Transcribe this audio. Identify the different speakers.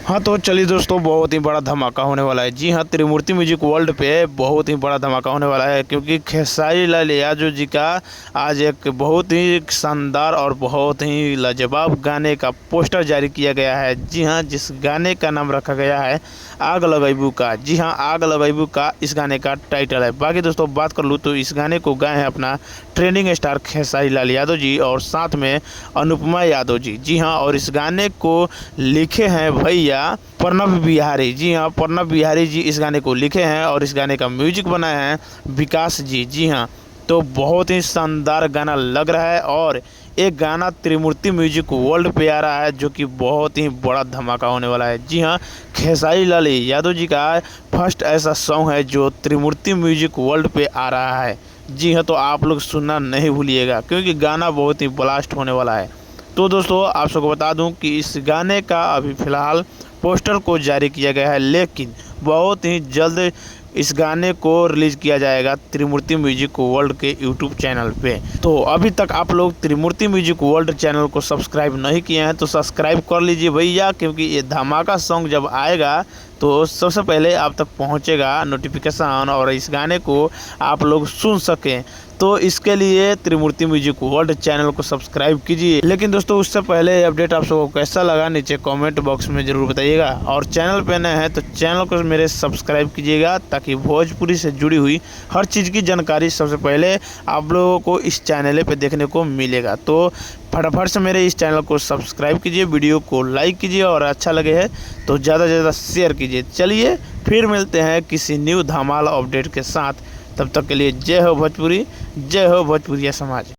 Speaker 1: हाँ तो चलिए दोस्तों, बहुत ही बड़ा धमाका होने वाला है। जी हाँ, त्रिमूर्ति म्यूजिक वर्ल्ड पे बहुत ही बड़ा धमाका होने वाला है, क्योंकि खेसारी लाल यादव जी का आज एक बहुत ही शानदार और बहुत ही लाजवाब गाने का पोस्टर जारी किया गया है। जी हाँ, जिस गाने का नाम रखा गया है आग लगाइबू का। जी हाँ, आग लगाइबू का इस गाने का टाइटल है। बाकी दोस्तों बात कर लूँ तो इस गाने को गाए हैं अपना ट्रेंडिंग स्टार खेसारी लाल यादव जी और साथ में अनुपमा यादव जी। जी हाँ, और इस गाने को लिखे हैं भैया प्रणव बिहारी। जी हाँ, प्रणव बिहारी जी इस गाने को लिखे हैं और इस गाने का म्यूजिक बनाए हैं विकास जी। जी हाँ, तो बहुत ही शानदार गाना लग रहा है और एक गाना त्रिमूर्ति म्यूजिक वर्ल्ड पे आ रहा है, जो कि बहुत ही बड़ा धमाका होने वाला है। जी हाँ, खेसारी लाल यादव जी का फर्स्ट ऐसा सॉन्ग है जो त्रिमूर्ति म्यूजिक वर्ल्ड पे आ रहा है। जी हाँ, तो आप लोग सुनना नहीं भूलिएगा, क्योंकि गाना बहुत ही ब्लास्ट होने वाला है। तो दोस्तों आप सबको बता दूं कि इस गाने का अभी फ़िलहाल पोस्टर को जारी किया गया है, लेकिन बहुत ही जल्द इस गाने को रिलीज़ किया जाएगा त्रिमूर्ति म्यूजिक वर्ल्ड के यूट्यूब चैनल पे। तो अभी तक आप लोग त्रिमूर्ति म्यूजिक वर्ल्ड चैनल को सब्सक्राइब नहीं किए हैं तो सब्सक्राइब कर लीजिए भैया, क्योंकि ये धमाका सॉन्ग जब आएगा तो सबसे पहले आप तक पहुंचेगा नोटिफिकेशन और इस गाने को आप लोग सुन सकें। तो इसके लिए त्रिमूर्ति म्यूजिक वर्ल्ड चैनल को सब्सक्राइब कीजिए। लेकिन दोस्तों उससे पहले अपडेट आप सबको कैसा लगा नीचे कमेंट बॉक्स में ज़रूर बताइएगा, और चैनल पे नए हैं तो चैनल को मेरे सब्सक्राइब कीजिएगा, ताकि भोजपुरी से जुड़ी हुई हर चीज़ की जानकारी सबसे पहले आप लोगों को इस चैनल पे देखने को मिलेगा। तो फटाफट से मेरे इस चैनल को सब्सक्राइब कीजिए, वीडियो को लाइक कीजिए और अच्छा लगे है तो ज़्यादा से ज़्यादा शेयर कीजिए। चलिए फिर मिलते हैं किसी न्यू धमाल अपडेट के साथ, तब तक के लिए जय हो भोजपुरी, जय हो भोजपुरिया समाज।